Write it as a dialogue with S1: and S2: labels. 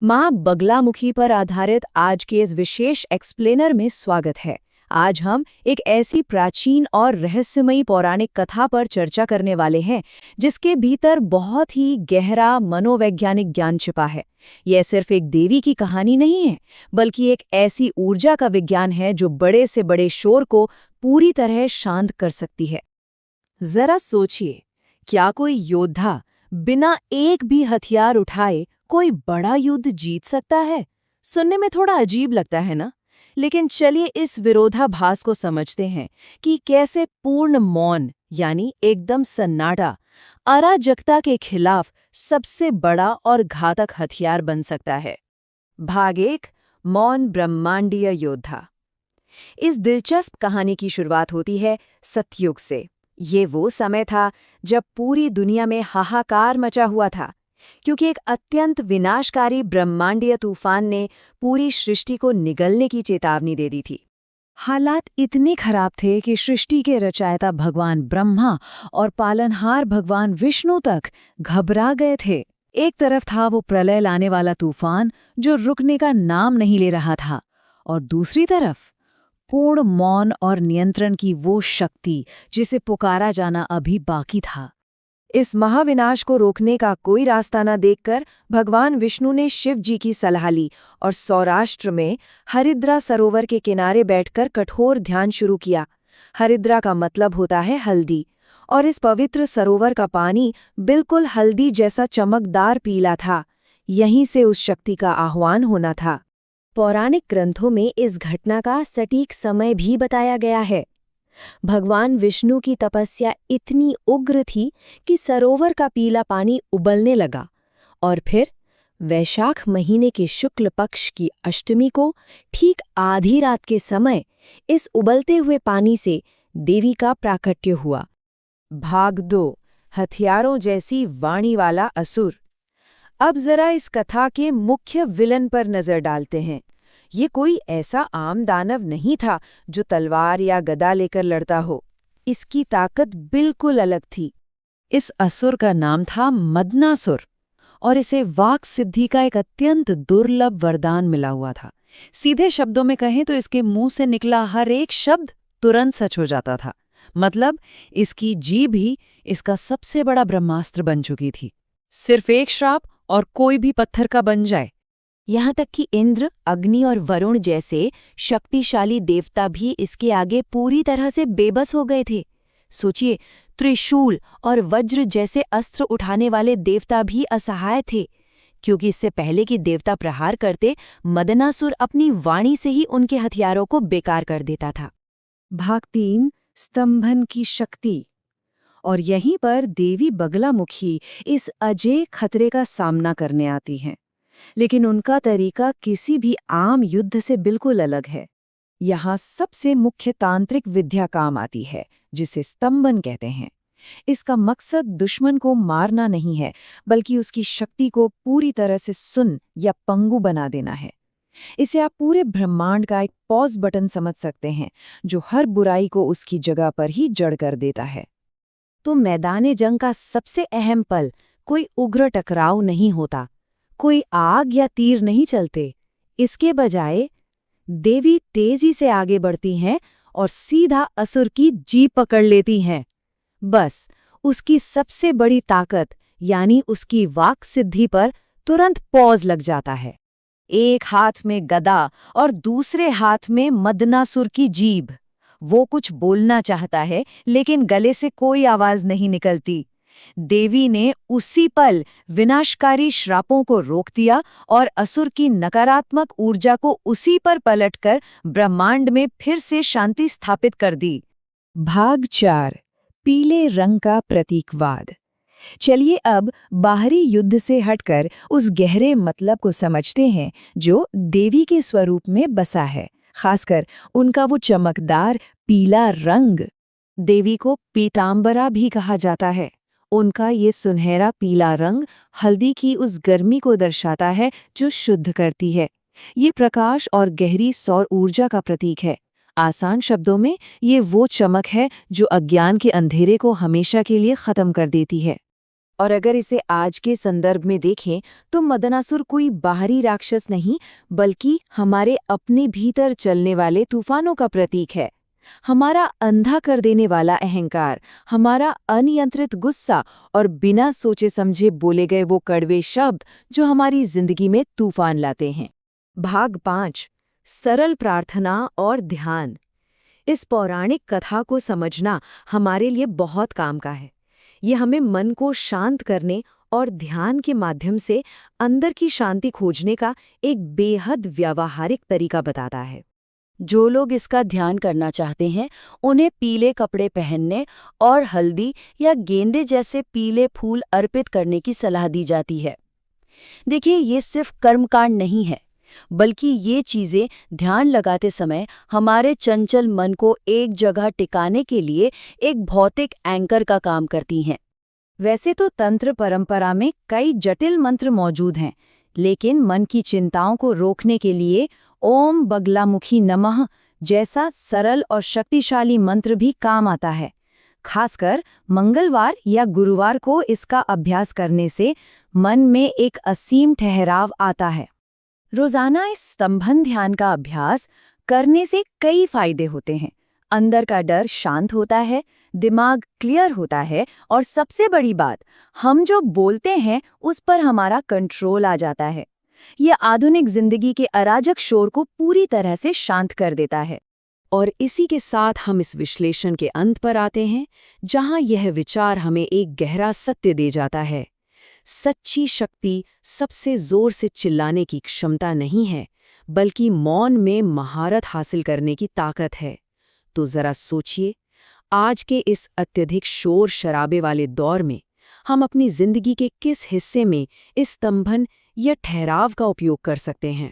S1: माँ बगलामुखी पर आधारित आज के इस विशेष एक्सप्लेनर में स्वागत है। आज हम एक ऐसी प्राचीन और रहस्यमयी पौराणिक कथा पर चर्चा करने वाले हैं जिसके भीतर बहुत ही गहरा मनोवैज्ञानिक ज्ञान छिपा है। यह सिर्फ एक देवी की कहानी नहीं है, बल्कि एक ऐसी ऊर्जा का विज्ञान है जो बड़े से बड़े शोर को पूरी तरह शांत कर सकती है। जरा सोचिए, क्या कोई योद्धा बिना एक भी हथियार उठाए कोई बड़ा युद्ध जीत सकता है? सुनने में थोड़ा अजीब लगता है ना? लेकिन चलिए इस विरोधाभास को समझते हैं कि कैसे पूर्ण मौन यानी एकदम सन्नाटा अराजकता के खिलाफ सबसे बड़ा और घातक हथियार बन सकता है। भाग 1, मौन ब्रह्मांडीय योद्धा। इस दिलचस्प कहानी की शुरुआत होती है सतयुग से। ये वो समय था जब पूरी दुनिया में हाहाकार मचा हुआ था, क्योंकि एक अत्यंत विनाशकारी ब्रह्मांडीय तूफान ने पूरी सृष्टि को निगलने की चेतावनी दे दी थी। हालात इतने खराब थे कि सृष्टि के रचयिता भगवान ब्रह्मा और पालनहार भगवान विष्णु तक घबरा गए थे। एक तरफ था वो प्रलय लाने वाला तूफान जो रुकने का नाम नहीं ले रहा था, और दूसरी तरफ पूर्ण मौन और नियंत्रण की वो शक्ति जिसे पुकारा जाना अभी बाकी था। इस महाविनाश को रोकने का कोई रास्ता न देखकर भगवान विष्णु ने शिव जी की सलाह ली और सौराष्ट्र में हरिद्रा सरोवर के किनारे बैठकर कठोर ध्यान शुरू किया। हरिद्रा का मतलब होता है हल्दी, और इस पवित्र सरोवर का पानी बिल्कुल हल्दी जैसा चमकदार पीला था। यहीं से उस शक्ति का आह्वान होना था। पौराणिक ग्रंथों में इस घटना का सटीक समय भी बताया गया है। भगवान विष्णु की तपस्या इतनी उग्र थी कि सरोवर का पीला पानी उबलने लगा, और फिर वैशाख महीने के शुक्ल पक्ष की अष्टमी को ठीक आधी रात के समय इस उबलते हुए पानी से देवी का प्राकट्य हुआ। भाग 2, हथियारों जैसी वाणी वाला असुर। अब जरा इस कथा के मुख्य विलन पर नजर डालते हैं। ये कोई ऐसा आम दानव नहीं था जो तलवार या गदा लेकर लड़ता हो। इसकी ताकत बिल्कुल अलग थी। इस असुर का नाम था मदनासुर, और इसे वाक सिद्धि का एक अत्यंत दुर्लभ वरदान मिला हुआ था। सीधे शब्दों में कहें तो इसके मुंह से निकला हर एक शब्द तुरंत सच हो जाता था। मतलब इसकी जीभ ही इसका सबसे बड़ा ब्रह्मास्त्र बन चुकी थी। सिर्फ एक श्राप और कोई भी पत्थर का बन जाए। यहाँ तक कि इंद्र, अग्नि और वरुण जैसे शक्तिशाली देवता भी इसके आगे पूरी तरह से बेबस हो गए थे। सोचिए, त्रिशूल और वज्र जैसे अस्त्र उठाने वाले देवता भी असहाय थे, क्योंकि इससे पहले कि देवता प्रहार करते, मदनासुर अपनी वाणी से ही उनके हथियारों को बेकार कर देता था। भाग 3, स्तंभन की शक्ति। और यहीं पर देवी बगलामुखी इस अजेय खतरे का सामना करने आती हैं। लेकिन उनका तरीका किसी भी आम युद्ध से बिल्कुल अलग है। यहाँ सबसे मुख्य तांत्रिक विद्या काम आती है, जिसे स्तंभन कहते हैं। इसका मकसद दुश्मन को मारना नहीं है, बल्कि उसकी शक्ति को पूरी तरह से सुन्न या पंगु बना देना है। इसे आप पूरे ब्रह्मांड का एक पॉज बटन समझ सकते हैं, जो हर बुराई को उसकी जगह पर ही जड़ कर देता है। तो मैदान जंग का सबसे अहम पल कोई उग्र टकराव नहीं होता, कोई आग या तीर नहीं चलते। इसके बजाय देवी तेजी से आगे बढ़ती हैं और सीधा असुर की जीभ पकड़ लेती हैं। बस उसकी सबसे बड़ी ताकत यानी उसकी वाक सिद्धि पर तुरंत पॉज लग जाता है। एक हाथ में गदा और दूसरे हाथ में मदनासुर की जीभ। वो कुछ बोलना चाहता है, लेकिन गले से कोई आवाज नहीं निकलती। देवी ने उसी पल विनाशकारी श्रापों को रोक दिया और असुर की नकारात्मक ऊर्जा को उसी पर पलटकर ब्रह्मांड में फिर से शांति स्थापित कर दी। भाग 4, पीले रंग का प्रतीकवाद। चलिए अब बाहरी युद्ध से हटकर उस गहरे मतलब को समझते हैं जो देवी के स्वरूप में बसा है, खासकर उनका वो चमकदार पीला रंग। देवी को पीतांबरा भी कहा जाता है। उनका ये सुनहरा पीला रंग हल्दी की उस गर्मी को दर्शाता है जो शुद्ध करती है। ये प्रकाश और गहरी सौर ऊर्जा का प्रतीक है। आसान शब्दों में ये वो चमक है जो अज्ञान के अंधेरे को हमेशा के लिए खत्म कर देती है। और अगर इसे आज के संदर्भ में देखें तो मदनासुर कोई बाहरी राक्षस नहीं, बल्कि हमारे अपने भीतर चलने वाले तूफानों का प्रतीक है। हमारा अंधा कर देने वाला अहंकार, हमारा अनियंत्रित गुस्सा और बिना सोचे समझे बोले गए वो कड़वे शब्द जो हमारी जिंदगी में तूफान लाते हैं। भाग 5, सरल प्रार्थना और ध्यान। इस पौराणिक कथा को समझना हमारे लिए बहुत काम का है। ये हमें मन को शांत करने और ध्यान के माध्यम से अंदर की शांति खोजने का एक बेहद व्यावहारिक तरीका बताता है।
S2: जो लोग इसका ध्यान करना चाहते हैं, उन्हें पीले कपड़े पहनने और हल्दी या गेंदे जैसे पीले फूल अर्पित करने की सलाह दी जाती है। देखिए, ये सिर्फ कर्मकांड नहीं है, बल्कि ये चीज़ें ध्यान लगाते समय हमारे चंचल मन को एक जगह टिकाने के लिए एक भौतिक एंकर का काम करती हैं।
S1: वैसे तो तंत्र परंपरा में कई जटिल मंत्र मौजूद हैं, लेकिन मन की चिंताओं को रोकने के लिए ओम बगलामुखी नमः जैसा सरल और शक्तिशाली मंत्र भी काम आता है। खासकर मंगलवार या गुरुवार को इसका अभ्यास करने से मन में एक असीम ठहराव आता है। रोजाना इस स्तंभन ध्यान का अभ्यास करने से कई फायदे होते हैं। अंदर का डर शांत होता है, दिमाग क्लियर होता है और सबसे बड़ी बात, हम जो बोलते हैं उस पर हमारा कंट्रोल आ जाता है। यह आधुनिक जिंदगी के अराजक शोर को पूरी तरह से शांत कर देता है। और इसी के साथ हम इस विश्लेषण के अंत पर आते हैं, जहां यह विचार हमें एक गहरा सत्य दे जाता है। सच्ची शक्ति सबसे जोर से चिल्लाने की क्षमता नहीं है, बल्कि मौन में महारत हासिल करने की ताकत है। तो जरा सोचिए, आज के इस अत्यधिक शोर शराबे वाले दौर में हम अपनी जिंदगी के किस हिस्से में इस स्तंभन या ठहराव का उपयोग कर सकते हैं।